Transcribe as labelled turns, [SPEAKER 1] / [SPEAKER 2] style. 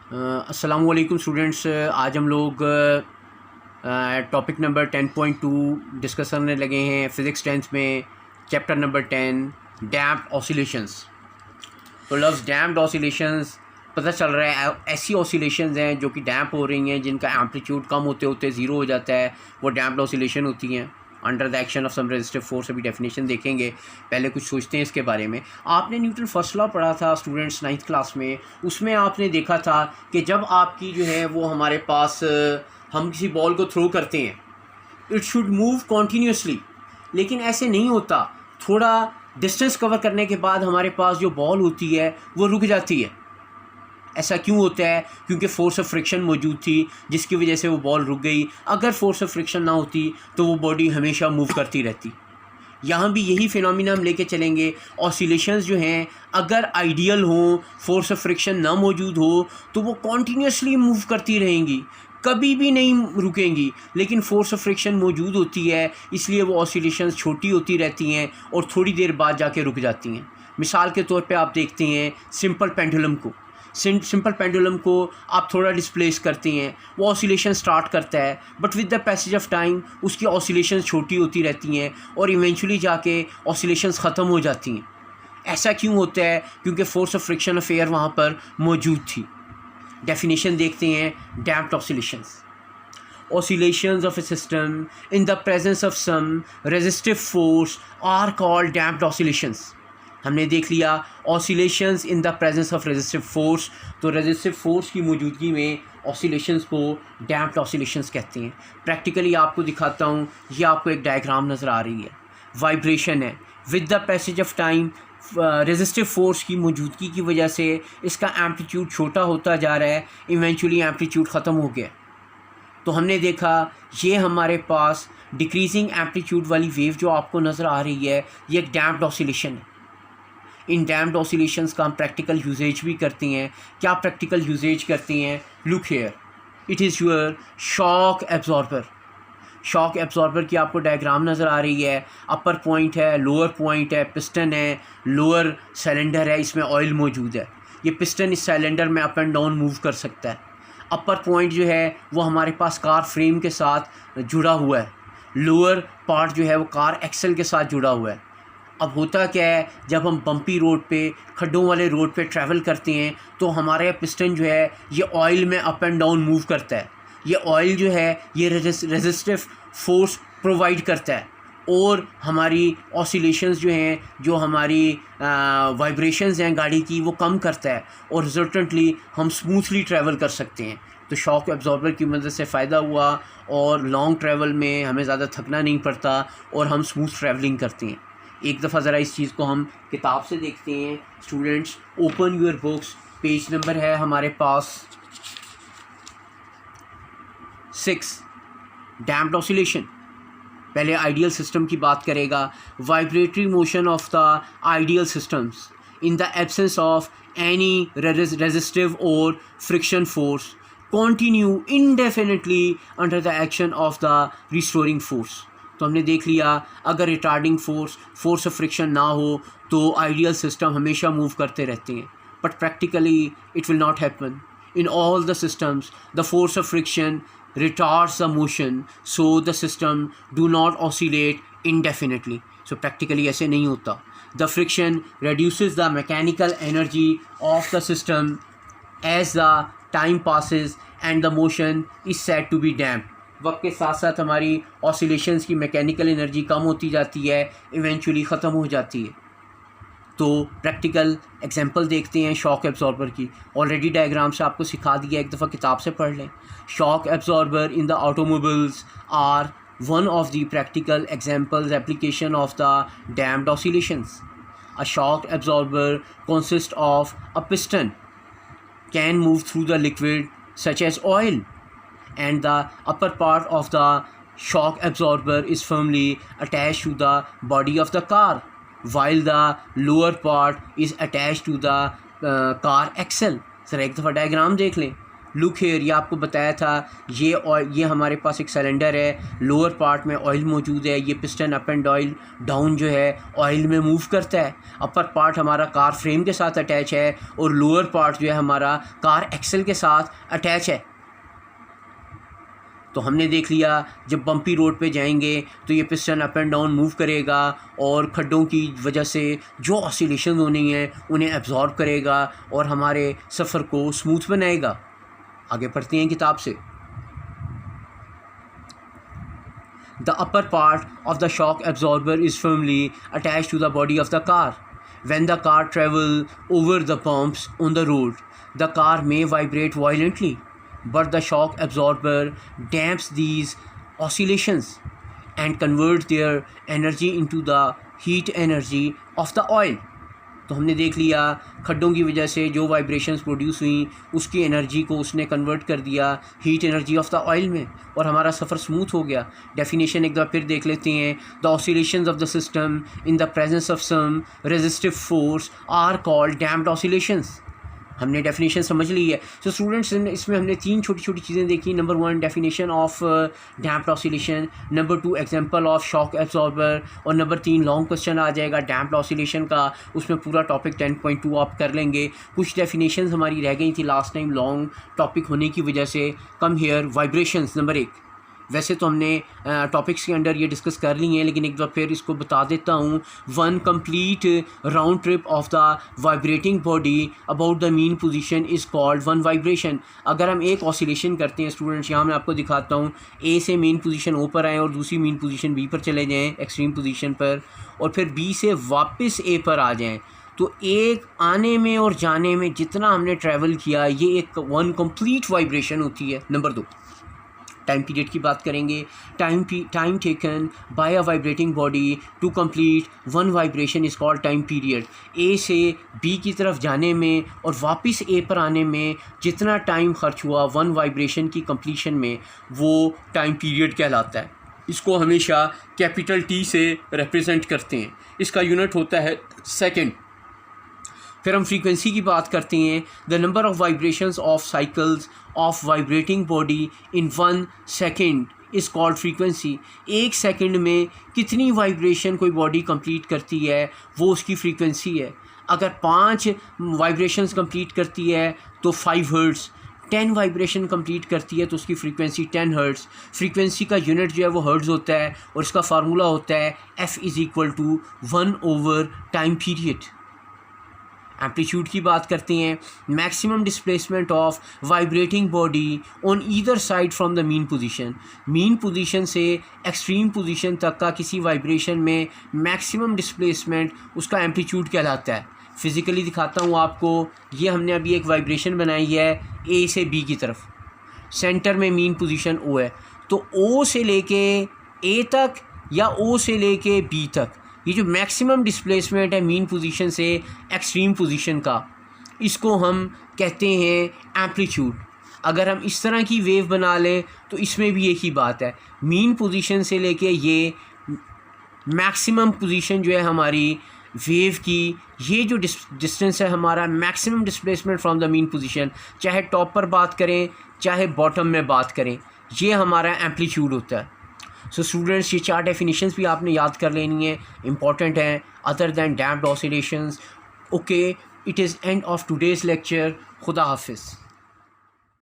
[SPEAKER 1] अस्सलामुअलैकुम स्टूडेंट्स, आज हम लोग टॉपिक नंबर 10.2 डिस्कस करने लगे हैं फ़िज़िक्स 10th में चैप्टर नंबर 10 डैम्प्ड ऑसिलेशंस। तो लफ्ज़ डैम्प्ड ऑसिलेशंस पता चल रहा है ऐसी ऑसिलेशंस हैं जो कि डैम्प हो रही हैं, जिनका एम्पलीट्यूड कम होते होते ज़ीरो हो जाता है, वो डैम्प्ड ऑसिलेशन होती हैं under the action of some resistive force. अभी डेफिनेशन देखेंगे, पहले कुछ सोचते हैं इसके बारे में। आपने न्यूटन फर्स्ट लॉ पढ़ा था स्टूडेंट्स 9th क्लास में, उसमें आपने देखा था कि जब आपकी जो है वो हमारे पास हम किसी बॉल को थ्रो करते हैं, इट शुड मूव कॉन्टीन्यूसली, लेकिन ऐसे नहीं होता। थोड़ा डिस्टेंस कवर करने के बाद हमारे पास जो बॉल होती है वो रुक जाती है। ऐसा क्यों होता है? क्योंकि फोर्स ऑफ फ्रिक्शन मौजूद थी, जिसकी वजह से वो बॉल रुक गई। अगर फोर्स ऑफ फ्रिक्शन ना होती तो वो बॉडी हमेशा मूव करती रहती। यहाँ भी यही फिनोमिना हम लेके चलेंगे। ऑसिलेशंस जो हैं अगर आइडियल हों, फोर्स ऑफ फ्रिक्शन ना मौजूद हो, तो वो कॉन्टीन्यूसली मूव करती रहेंगी, कभी भी नहीं रुकेंगी। लेकिन फोर्स ऑफ फ्रिक्शन मौजूद होती है, इसलिए वो ऑसिलेशंस छोटी होती रहती हैं और थोड़ी देर बाद जाके रुक जाती हैं। मिसाल के तौर पे आप देखते हैं सिंपल पेंडुलम को। सिंपल पेंडुलम को आप थोड़ा डिस्प्लेस करते हैं, वो ऑसिलेशन स्टार्ट करता है, but with the passage of time उसकी ऑसिलेशन छोटी होती रहती हैं और इवेंचुअली जाके ऑसिलेशंस ख़त्म हो जाती हैं। ऐसा क्यों होता है? क्योंकि फोर्स ऑफ फ्रिक्शन अफेयर वहाँ पर मौजूद थी। डेफिनेशन देखते हैं damped oscillations. Oscillations of a system in the presence of some resistive force are called damped oscillations. हमने देख लिया oscillations in the presence of resistive force. तो रेजिस्टिव फोर्स की मौजूदगी में ऑसिलेशंस को डैम्प्ड ऑसिलेशंस कहते हैं। प्रैक्टिकली आपको दिखाता हूँ, ये आपको एक डायग्राम नज़र आ रही है, वाइब्रेशन है। With the passage of time resistive force की मौजूदगी की वजह से इसका एम्पलीट्यूड छोटा होता जा रहा है, इवेंचुअली एम्पलीट्यूड ख़त्म हो गया। तो हमने देखा ये हमारे पास डिक्रीजिंग एम्पलीट्यूड वाली वेव जो आपको नज़र आ रही है, ये एक डैम्प्ड ऑसिलेशन है। इन डैम्प्ड ऑसिलेशंस का हम प्रैक्टिकल यूजेज भी करते हैं। क्या प्रैक्टिकल यूजेज करते हैं? Look here, it is your shock absorber. Shock absorber की आपको डायग्राम नज़र आ रही है। अपर पॉइंट है, लोअर पॉइंट है, पिस्टन है, लोअर सिलेंडर है, इसमें ऑयल मौजूद है। ये पिस्टन इस सिलेंडर में अप एंड डाउन मूव कर सकता है। अपर पॉइंट जो है वो हमारे पास कार फ्रेम के साथ जुड़ा हुआ है, लोअर पार्ट जो है वो कार एक्सल के साथ जुड़ा हुआ है। अब होता क्या है, जब हम बम्पी रोड पे, खड्डों वाले रोड पे ट्रैवल करते हैं, तो हमारा पिस्टन जो है ये ऑयल में अप एंड डाउन मूव करता है। ये ऑयल जो है ये रेजिस्टिव फोर्स प्रोवाइड करता है और हमारी ऑसिलेशंस जो हैं, जो हमारी वाइब्रेशंस हैं गाड़ी की, वो कम करता है और रिजल्टेंटली हम स्मूथली ट्रैवल कर सकते हैं। तो शॉक एब्जॉर्बर की मदद से फ़ायदा हुआ और लॉन्ग ट्रैवल में हमें ज़्यादा थकना नहीं पड़ता और हम स्मूथ ट्रैवलिंग करते हैं। एक दफ़ा ज़रा इस चीज़ को हम किताब से देखते हैं। Students open your books, page number है हमारे पास 6, डैम्प्ड ऑसिलेशन। पहले आइडियल सिस्टम की बात करेगा। Vibratory motion of the ideal systems in the absence of any resistive और friction force continue indefinitely under the action of the restoring force. तो हमने देख लिया, अगर रिटार्डिंग फोर्स ऑफ फ्रिक्शन ना हो तो आइडियल सिस्टम हमेशा मूव करते रहते हैं, but practically it will not happen. In all the systems the force of friction retards the motion, so the system do not oscillate indefinitely. So practically ऐसे नहीं होता। The friction reduces the mechanical energy of the system as the time passes and the motion is said to be damped. वक्त के साथ साथ हमारी oscillations की mechanical energy कम होती जाती है, इवेंचुअली ख़त्म हो जाती है। तो प्रैक्टिकल एग्जांपल देखते हैं शॉक एब्जॉर्बर की। ऑलरेडी डायग्राम से आपको सिखा दिया, एक दफ़ा किताब से पढ़ लें। Shock absorber in the automobiles are one of the practical examples application of the damped oscillations. A shock absorber consist of a piston can move through the liquid such as oil and the upper part of the shock absorber is firmly attached to the body of the car, while the lower part is attached to the car axle. Sir एक दफ़ा diagram देख लें। Look here, ये आपको बताया था, ये हमारे पास एक सिलेंडर है, लोअर पार्ट में ऑयल मौजूद है, ये पिस्टन अप एंड डाउन जो है ऑयल में मूव करता है। अपर पार्ट हमारा कार फ्रेम के साथ अटैच है और लोअर पार्ट जो है हमारा कार एक्सल के साथ अटैच है। तो हमने देख लिया जब बम्पी रोड पे जाएंगे तो ये piston up and down move करेगा और खड्डों की वजह से जो ऑसिलेशन होनी है उन्हें एब्जॉर्ब करेगा और हमारे सफ़र को स्मूथ बनाएगा। आगे पढ़ते हैं किताब से। The upper part of the shock absorber is firmly attached to the body of the car. When the car travel over the pumps on the road, the car may vibrate violently, but the shock absorber damps these oscillations and converts their energy into the heat energy of the oil। तो हमने देख लिया खड्डों की वजह से जो vibrations produce हुई उसकी एनर्जी को उसने कन्वर्ट कर दिया heat energy of the oil में और हमारा सफ़र स्मूथ हो गया। डेफिनेशन एक बार फिर देख लेते हैं। The oscillations of the system in the presence of some resistive force are called damped oscillations. हमने डेफिनेशन समझ ली है। सो स्टूडेंट्स इसमें हमने 3 छोटी छोटी चीज़ें देखी। Number 1 definition of damped oscillation, number 2 example of shock absorber और नंबर 3 लॉन्ग क्वेश्चन आ जाएगा डैम्प्ड ऑसिलेशन का, उसमें पूरा टॉपिक 10.2 आप कर लेंगे। कुछ डेफिनेशंस हमारी रह गई थी लास्ट टाइम लॉन्ग टॉपिक होने की वजह से। Come here vibrations number 1। वैसे तो हमने टॉपिक्स के अंडर ये डिस्कस कर ली हैं लेकिन एक बार फिर इसको बता देता हूँ। 1 complete round trip of the vibrating body about the mean position is called 1 vibration. अगर हम एक ऑसिलेशन करते हैं स्टूडेंट्स, यहाँ मैं आपको दिखाता हूँ, ए से मीन पोजीशन ओ पर आएँ और दूसरी मीन पोजीशन बी पर चले जाएँ एक्सट्रीम पोजीशन पर, और फिर बी से वापस ए पर आ जाएँ, तो एक आने में और जाने में जितना हमने ट्रैवल किया ये एक 1 कंप्लीट वाइब्रेशन होती है। नंबर 2 टाइम पीरियड की बात करेंगे। Time taken by a vibrating body to complete 1 vibration is called time period. A से बी की तरफ जाने में और वापस ए पर आने में जितना टाइम खर्च हुआ 1 वाइब्रेशन की कंप्लीशन में वो टाइम पीरियड कहलाता है। इसको हमेशा कैपिटल टी से रिप्रेजेंट करते हैं। इसका यूनिट होता है सेकेंड। फिर हम फ्रीक्वेंसी की बात करते हैं। The number of vibrations of cycles of vibrating body in 1 second is called frequency. 1 second में कितनी वाइब्रेशन कोई बॉडी कंप्लीट करती है वो उसकी फ्रीक्वेंसी है। अगर 5 वाइब्रेशंस कंप्लीट करती है तो 5 हर्ट्ज़, 10 वाइब्रेशन कंप्लीट करती है तो उसकी फ्रीक्वेंसी 10 हर्ट्ज़। फ्रीक्वेंसी का यूनिट जो है वो हर्ट्ज़ होता है और इसका फार्मूला होता है F=1/टाइम पीरियड। एम्पलीट्यूड की बात करते हैं। Maximum displacement of vibrating body on either side from the mean position. Mean position से एक्सट्रीम पोजीशन तक का किसी वाइब्रेशन में मैक्सिमम डिस्प्लेसमेंट उसका एम्पलीट्यूड कहलाता है। फिज़िकली दिखाता हूँ आपको। ये हमने अभी एक वाइब्रेशन बनाई है ए से बी की तरफ, सेंटर में मीन पोजीशन ओ है, तो ओ से लेके ए तक या ओ से लेके बी तक ये जो मैक्सिमम डिस्प्लेसमेंट है मीन पोजीशन से एक्सट्रीम पोजीशन का, इसको हम कहते हैं एम्पलीट्यूड। अगर हम इस तरह की वेव बना लें तो इसमें भी एक ही बात है, मीन पोजीशन से लेके ये मैक्सिमम पोजीशन जो है हमारी वेव की, ये जो डिस्टेंस है हमारा maximum displacement from the mean position, चाहे टॉप पर बात करें चाहे बॉटम में बात करें, ये हमारा एम्पलीट्यूड होता है। सो स्टूडेंट्स ये 4 डेफिनेशंस भी आपने याद कर लेनी है, इंपॉर्टेंट हैं other than damped oscillations. Okay, it is end of today's lecture. खुदा हाफिज़।